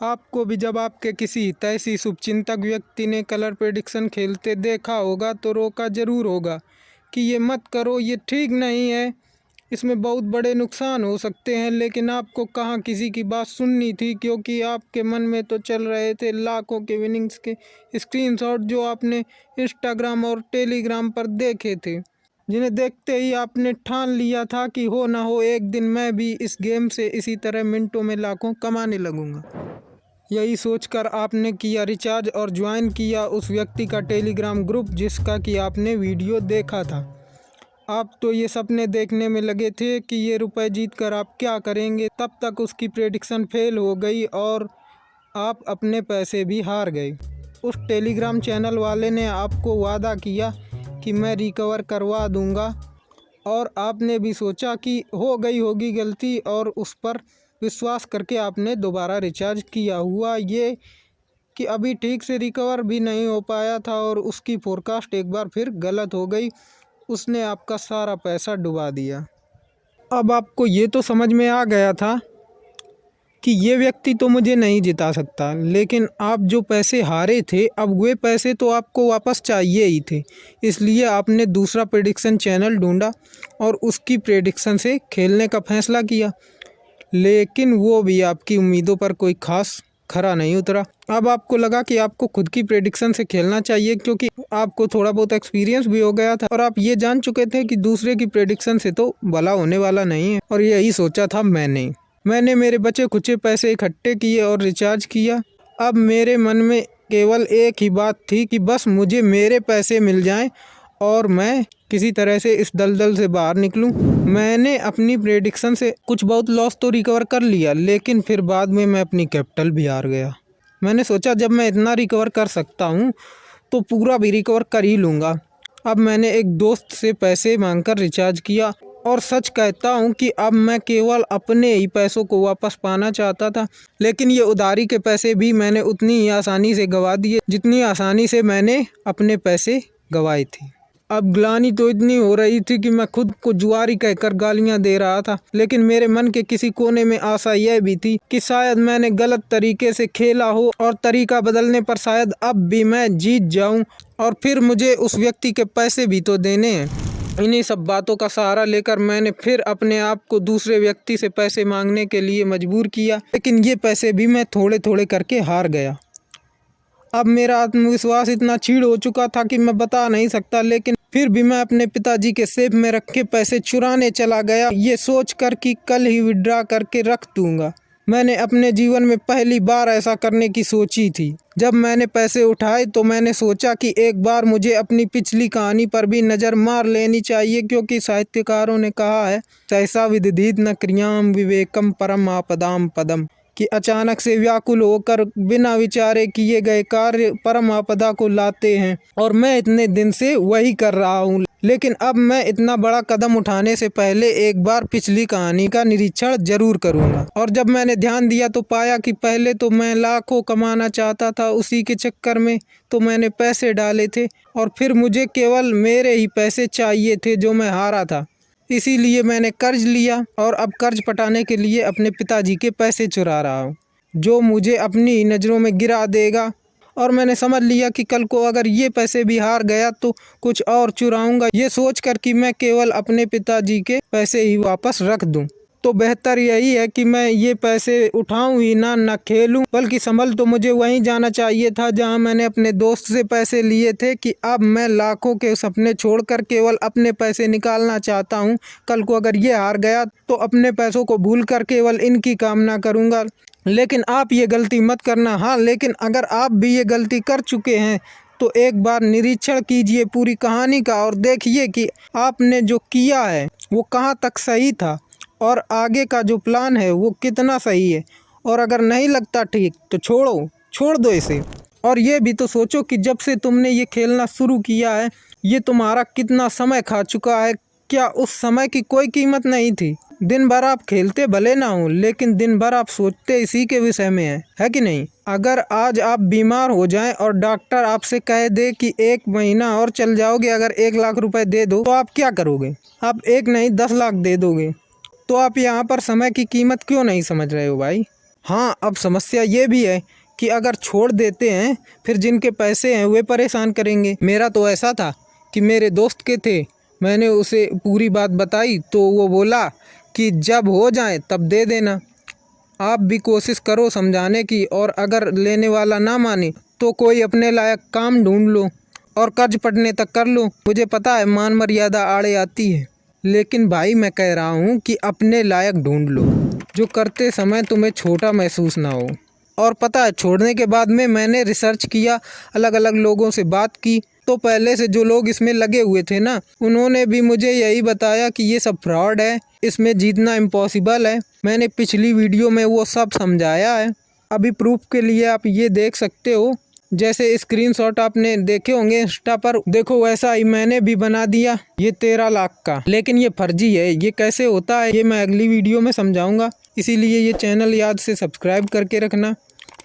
आपको भी जब आपके किसी हितैषी शुभचिंतक व्यक्ति ने कलर प्रेडिक्शन खेलते देखा होगा तो रोका ज़रूर होगा कि ये मत करो, ये ठीक नहीं है, इसमें बहुत बड़े नुकसान हो सकते हैं। लेकिन आपको कहाँ किसी की बात सुननी थी, क्योंकि आपके मन में तो चल रहे थे लाखों के विनिंग्स के स्क्रीनशॉट जो आपने इंस्टाग्राम और टेलीग्राम पर देखे थे, जिन्हें देखते ही आपने ठान लिया था कि हो ना हो एक दिन मैं भी इस गेम से इसी तरह मिनटों में लाखों कमाने लगूंगा। यही सोचकर आपने किया रिचार्ज और ज्वाइन किया उस व्यक्ति का टेलीग्राम ग्रुप जिसका कि आपने वीडियो देखा था। आप तो ये सपने देखने में लगे थे कि ये रुपए जीत कर आप क्या करेंगे, तब तक उसकी प्रेडिक्शन फेल हो गई और आप अपने पैसे भी हार गए। उस टेलीग्राम चैनल वाले ने आपको वादा किया कि मैं रिकवर करवा दूंगा, और आपने भी सोचा कि हो गई होगी गलती और उस पर विश्वास करके आपने दोबारा रिचार्ज किया। हुआ ये कि अभी ठीक से रिकवर भी नहीं हो पाया था और उसकी फोरकास्ट एक बार फिर गलत हो गई। उसने आपका सारा पैसा डुबा दिया। अब आपको ये तो समझ में आ गया था कि ये व्यक्ति तो मुझे नहीं जिता सकता, लेकिन आप जो पैसे हारे थे अब वे पैसे तो आपको वापस चाहिए ही थे। इसलिए आपने दूसरा प्रेडिक्शन चैनल ढूंढा और उसकी प्रेडिक्शन से खेलने का फैसला किया, लेकिन वो भी आपकी उम्मीदों पर कोई खास खरा नहीं उतरा। अब आपको लगा कि आपको खुद की प्रेडिक्शन से खेलना चाहिए, क्योंकि आपको थोड़ा बहुत एक्सपीरियंस भी हो गया था और आप ये जान चुके थे कि दूसरे की प्रेडिक्शन से तो भला होने वाला नहीं है। और यही सोचा था मैंने मेरे बचे खुचे पैसे इकट्ठे किए और रिचार्ज किया। अब मेरे मन में केवल एक ही बात थी कि बस मुझे मेरे पैसे मिल जाएं और मैं किसी तरह से इस दलदल से बाहर निकलूं। मैंने अपनी प्रेडिक्शन से कुछ बहुत लॉस तो रिकवर कर लिया, लेकिन फिर बाद में मैं अपनी कैपिटल भी हार गया। मैंने सोचा जब मैं इतना रिकवर कर सकता हूं तो पूरा भी रिकवर कर ही लूँगा। अब मैंने एक दोस्त से पैसे मांगकर रिचार्ज किया और सच कहता हूं कि अब मैं केवल अपने ही पैसों को वापस पाना चाहता था, लेकिन ये उधारी के पैसे भी मैंने उतनी ही आसानी से गंवा दिए जितनी आसानी से मैंने अपने पैसे गंवाए थे। अब ग्लानि तो इतनी हो रही थी कि मैं खुद को जुआरी कहकर गालियां दे रहा था, लेकिन मेरे मन के किसी कोने में आशा यह भी थी कि शायद मैंने गलत तरीके से खेला हो और तरीका बदलने पर शायद अब भी मैं जीत जाऊं, और फिर मुझे उस व्यक्ति के पैसे भी तो देने हैं। इन्हीं सब बातों का सहारा लेकर मैंने फिर अपने आप को दूसरे व्यक्ति से पैसे मांगने के लिए मजबूर किया, लेकिन ये पैसे भी मैं थोड़े थोड़े करके हार गया। अब मेरा आत्मविश्वास इतना क्षीण हो चुका था कि मैं बता नहीं सकता, लेकिन फिर भी मैं अपने पिताजी के सेफ में रखे पैसे चुराने चला गया, ये सोचकर कि कल ही विड्रॉ करके रख दूंगा। मैंने अपने जीवन में पहली बार ऐसा करने की सोची थी। जब मैंने पैसे उठाए तो मैंने सोचा कि एक बार मुझे अपनी पिछली कहानी पर भी नज़र मार लेनी चाहिए, क्योंकि साहित्यकारों ने कहा है सहसा विदधीत न क्रियाम विवेकम परम आपदाम पदम, कि अचानक से व्याकुल होकर बिना विचारे किए गए कार्य परम आपदा को लाते हैं, और मैं इतने दिन से वही कर रहा हूँ। लेकिन अब मैं इतना बड़ा कदम उठाने से पहले एक बार पिछली कहानी का निरीक्षण जरूर करूँगा। और जब मैंने ध्यान दिया तो पाया कि पहले तो मैं लाखों कमाना चाहता था, उसी के चक्कर में तो मैंने पैसे डाले थे, और फिर मुझे केवल मेरे ही पैसे चाहिए थे जो मैं हारा था। इसीलिए मैंने कर्ज लिया और अब कर्ज पटाने के लिए अपने पिताजी के पैसे चुरा रहा हूँ, जो मुझे अपनी नज़रों में गिरा देगा। और मैंने समझ लिया कि कल को अगर ये पैसे भी हार गया तो कुछ और चुराऊंगा, ये सोचकर कि मैं केवल अपने पिताजी के पैसे ही वापस रख दूं। तो बेहतर यही है कि मैं ये पैसे उठाऊं ही ना खेलूं, बल्कि संभल तो मुझे वहीं जाना चाहिए था जहां मैंने अपने दोस्त से पैसे लिए थे। कि अब मैं लाखों के सपने छोड़कर केवल अपने पैसे निकालना चाहता हूं। कल को अगर ये हार गया तो अपने पैसों को भूलकर केवल इनकी कामना करूंगा। लेकिन आप ये गलती मत करना। हाँ, लेकिन अगर आप भी ये गलती कर चुके हैं तो एक बार निरीक्षण कीजिए पूरी कहानी का और देखिए कि आपने जो किया है वो कहाँ तक सही था और आगे का जो प्लान है वो कितना सही है। और अगर नहीं लगता ठीक तो छोड़ दो इसे। और ये भी तो सोचो कि जब से तुमने ये खेलना शुरू किया है ये तुम्हारा कितना समय खा चुका है। क्या उस समय की कोई कीमत नहीं थी? दिन भर आप खेलते भले ना हो, लेकिन दिन भर आप सोचते इसी के विषय में है कि नहीं? अगर आज आप बीमार हो जाएं और डॉक्टर आपसे कह दे कि 1 महीना और चल जाओगे, अगर 1 लाख रुपए दे दो, तो आप क्या करोगे? आप 1 नहीं 10 लाख दे दोगे। तो आप यहाँ पर समय की कीमत क्यों नहीं समझ रहे हो भाई? हाँ, अब समस्या ये भी है कि अगर छोड़ देते हैं फिर जिनके पैसे हैं वे परेशान करेंगे। मेरा तो ऐसा था कि मेरे दोस्त के थे, मैंने उसे पूरी बात बताई तो वो बोला कि जब हो जाए तब दे देना। आप भी कोशिश करो समझाने की, और अगर लेने वाला ना माने तो कोई अपने लायक काम ढूंढ लो और कर्ज पड़ने तक कर लो। मुझे पता है मान मर्यादा आड़े आती है, लेकिन भाई मैं कह रहा हूँ कि अपने लायक ढूंढ लो जो करते समय तुम्हें छोटा महसूस ना हो। और पता है छोड़ने के बाद में मैंने रिसर्च किया, अलग अलग लोगों से बात की, तो पहले से जो लोग इसमें लगे हुए थे ना, उन्होंने भी मुझे यही बताया कि ये सब फ्रॉड है, इसमें जीतना इम्पॉसिबल है। मैंने पिछली वीडियो में वो सब समझाया है। अभी प्रूफ के लिए आप ये देख सकते हो, जैसे स्क्रीनशॉट आपने देखे होंगे इंस्टा पर, देखो वैसा ही मैंने भी बना दिया, ये 13 लाख का। लेकिन ये फर्जी है, ये कैसे होता है ये मैं अगली वीडियो में समझाऊंगा। इसीलिए ये चैनल याद से सब्सक्राइब करके रखना,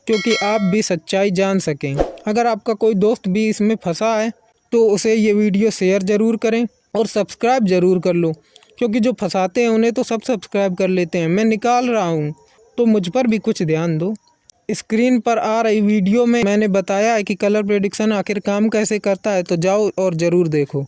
क्योंकि आप भी सच्चाई जान सकें। अगर आपका कोई दोस्त भी इसमें फंसा है तो उसे ये वीडियो शेयर ज़रूर करें और सब्सक्राइब ज़रूर कर लो, क्योंकि जो फंसाते हैं उन्हें तो सब सब्सक्राइब कर लेते हैं। मैं निकाल रहा हूँ तो मुझ पर भी कुछ ध्यान दो। स्क्रीन पर आ रही वीडियो में मैंने बताया है कि कलर प्रेडिक्शन आखिर काम कैसे करता है, तो जाओ और ज़रूर देखो।